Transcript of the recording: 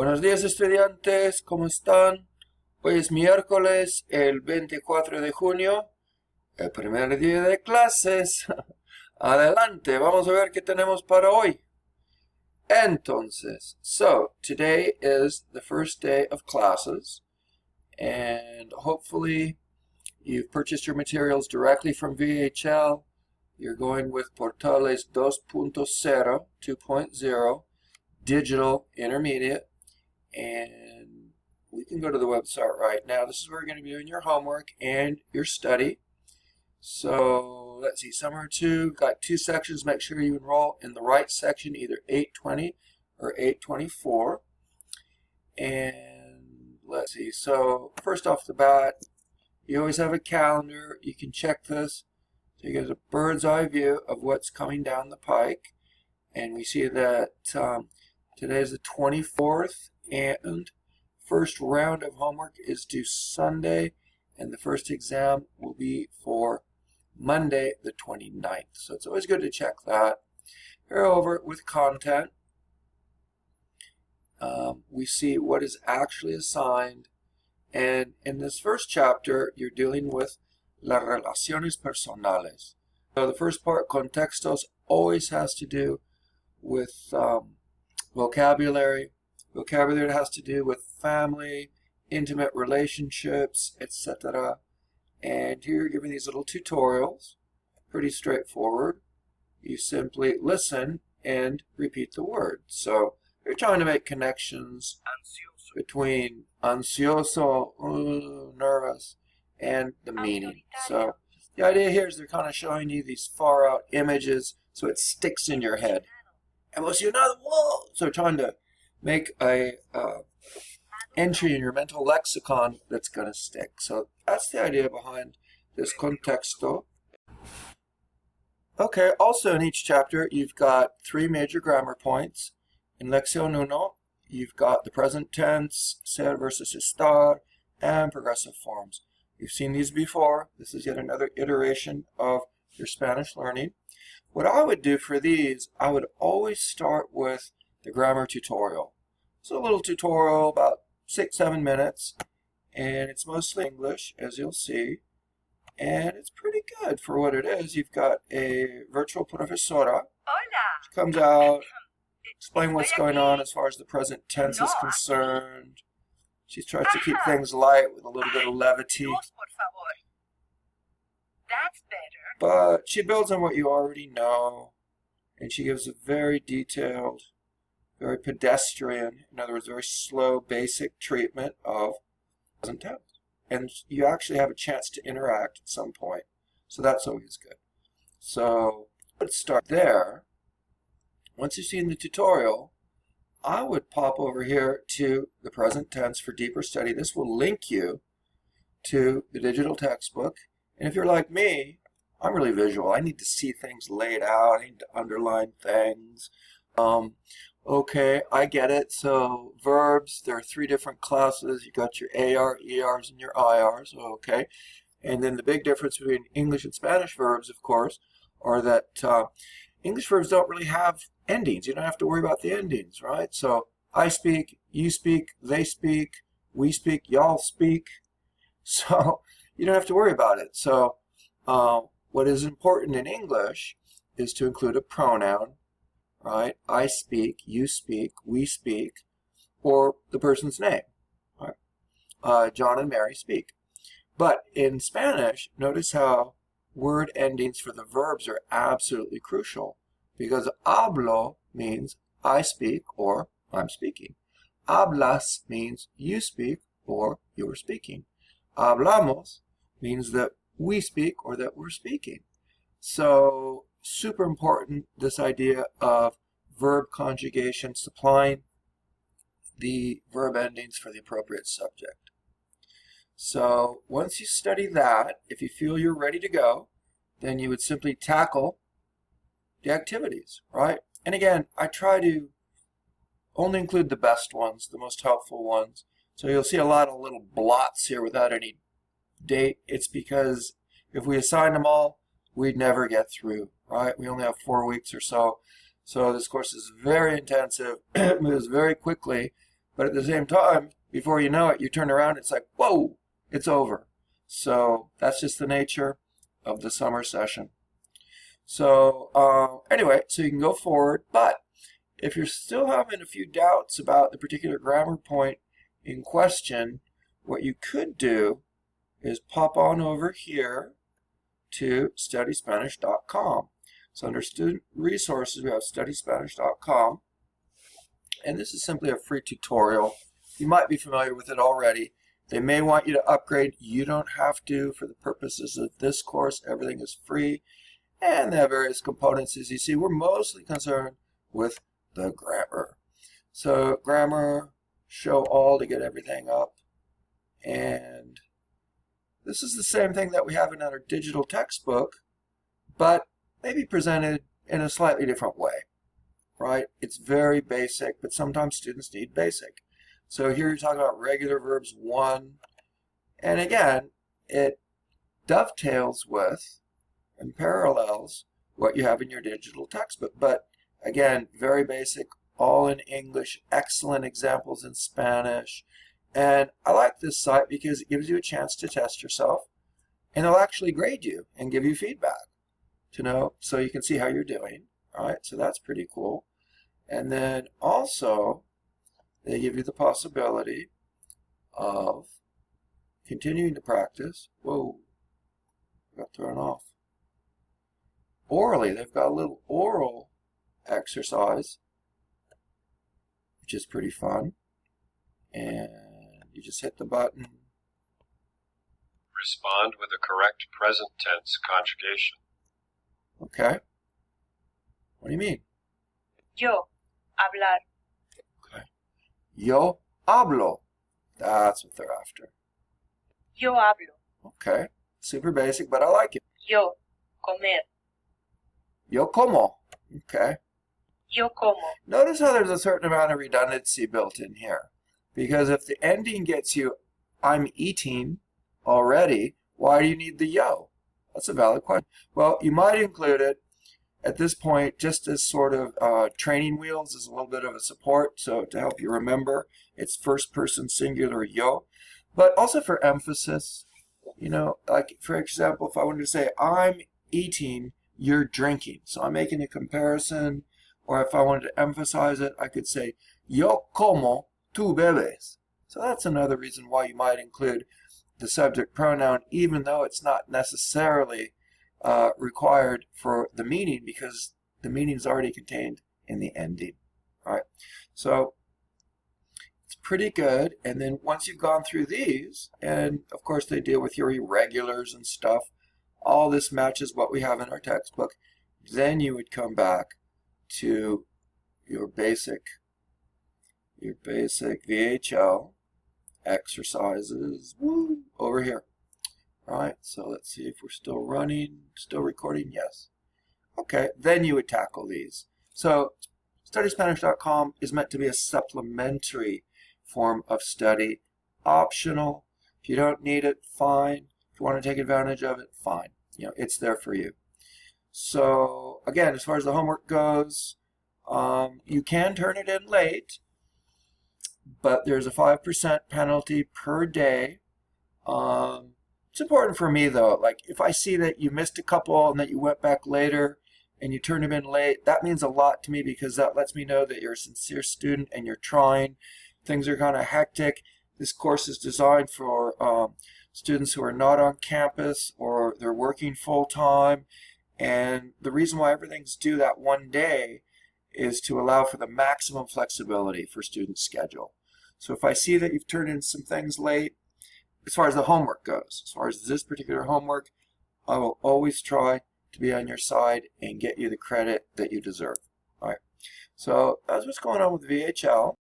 Buenos días, estudiantes, ¿cómo están? Hoy es miércoles, el 24 de junio, el primer día de clases. Adelante, vamos a ver qué tenemos para hoy. Entonces, today is the first day of classes, and hopefully you've purchased your materials directly from VHL. You're going with Portales 2.0, 2.0, Digital Intermediate, and we can go to the website right now. This is where you're going to be doing your homework and your study. So let's see, summer 2, got 2 sections. Make sure you enroll in the right section, either 820 or 824. And let's see, so first off the bat, you always have a calendar. You can check this so you get a bird's eye view of what's coming down the pike. And we see that today is the 24th, and first round of homework is due Sunday, and the first exam will be for Monday the 29th. So it's always good to check that. Here over with content, we see what is actually assigned, and in this first chapter you're dealing with las relaciones personales. So the first part, contextos, always has to do with vocabulary. Vocabulary has to do with family, intimate relationships, etc. And here you're given these little tutorials, pretty straightforward. You simply listen and repeat the word. So you're trying to make connections between ansioso, nervous, and the meaning. So the idea here is they're kind of showing you these far out images so it sticks in your head. Emocionado, whoa! So trying to make a entry in your mental lexicon that's going to stick. So that's the idea behind this contexto. Okay, also in each chapter you've got 3 major grammar points. In Lección 1, you've got the present tense, ser versus estar, and progressive forms. You've seen these before. This is yet another iteration of your Spanish learning. What I would do for these, I would always start with the grammar tutorial. It's a little tutorial, about 6-7 minutes, and it's mostly English, as you'll see, and it's pretty good for what it is. You've got a virtual profesora. She comes out, explain what's going on as far as the present tense is concerned. She tries to keep things light with a little bit of levity. That's better. But she builds on what you already know, and she gives a very detailed, very pedestrian, in other words, very slow, basic treatment of present tense. And you actually have a chance to interact at some point. So that's always good. So let's start there. Once you've seen the tutorial, I would pop over here to the present tense for deeper study. This will link you to the digital textbook. And if you're like me, I'm really visual. I need to see things laid out. I need to underline things. Okay, I get it. So verbs, there are 3 different classes. You got your AR, ERs, and your IRs. Okay. And then the big difference between English and Spanish verbs, of course, are that English verbs don't really have endings. You don't have to worry about the endings, right? So I speak, you speak, they speak, we speak, y'all speak. So you don't have to worry about it. So what is important in English is to include a pronoun, right? I speak, you speak, we speak, or the person's name, right? John and Mary speak. But in Spanish, notice how word endings for the verbs are absolutely crucial, because hablo means I speak or I'm speaking. Hablas means you speak or you're speaking. Hablamos means that we speak or that we're speaking. So super important, this idea of verb conjugation, supplying the verb endings for the appropriate subject. So once you study that, if you feel you're ready to go, then you would simply tackle the activities, right? And again, I try to only include the best ones, the most helpful ones. So you'll see a lot of little blots here without any date. It's because if we assign them all, we'd never get through, right? We only have 4 weeks or so. So this course is very intensive, moves very quickly, But at the same time, before you know it, you turn around, it's like, whoa, it's over. So that's just the nature of the summer session. So anyway, so you can go forward, but if you're still having a few doubts about the particular grammar point in question, what you could do is pop on over here to studyspanish.com. So under student resources, we have studyspanish.com, and this is simply a free tutorial. You might be familiar with it already. They may want you to upgrade. You don't have to. For the purposes of this course, everything is free, and they have various components. As you see, we're mostly concerned with the grammar. So grammar, show all to get everything up, and this is the same thing that we have in our digital textbook, but maybe presented in a slightly different way, right? It's very basic, but sometimes students need basic. So here you're talking about regular verbs 1, and again, it dovetails with and parallels what you have in your digital textbook. But again, very basic, all in English, excellent examples in Spanish. And I like this site because it gives you a chance to test yourself, and they'll actually grade you and give you feedback to know, so you can see how you're doing. All right, so that's pretty cool. And then also, they give you the possibility of continuing to practice. Whoa, got thrown off. Orally, they've got a little oral exercise, which is pretty fun. And you just hit the button. Respond with a correct present tense conjugation. Okay. What do you mean? Yo, hablar. Okay. Yo hablo. That's what they're after. Yo hablo. Okay. Super basic, but I like it. Yo, comer. Yo como. Okay. Yo como. Notice how there's a certain amount of redundancy built in here. Because if the ending gets you, I'm eating already, why do you need the yo? That's a valid question. Well, you might include it at this point just as sort of training wheels, as a little bit of a support, so to help you remember, it's first person singular yo, but also for emphasis. You know, like for example, if I wanted to say, I'm eating, you're drinking. So I'm making a comparison, or if I wanted to emphasize it, I could say, yo como tu bebes. So that's another reason why you might include the subject pronoun, even though it's not necessarily required for the meaning, because the meaning is already contained in the ending. All right, so it's pretty good. And then once you've gone through these, and of course they deal with your irregulars and stuff, all this matches what we have in our textbook, then you would come back to your basic VHL exercises over here. All right, so let's see if we're still running, still recording. Yes. Okay, then you would tackle these. So studyspanish.com is meant to be a supplementary form of study, optional. If you don't need it, fine. If you want to take advantage of it, fine. You know, it's there for you. So again, as far as the homework goes, you can turn it in late, but there's a 5% penalty per day. It's important for me though, like if I see that you missed a couple and that you went back later and you turned them in late, that means a lot to me, because that lets me know that you're a sincere student and you're trying. Things are kind of hectic. This course is designed for students who are not on campus or they're working full-time, and the reason why everything's due that one day is to allow for the maximum flexibility for student schedule. So if I see that you've turned in some things late, as far as the homework goes, as far as this particular homework, I will always try to be on your side and get you the credit that you deserve. All right. So that's what's going on with VHL.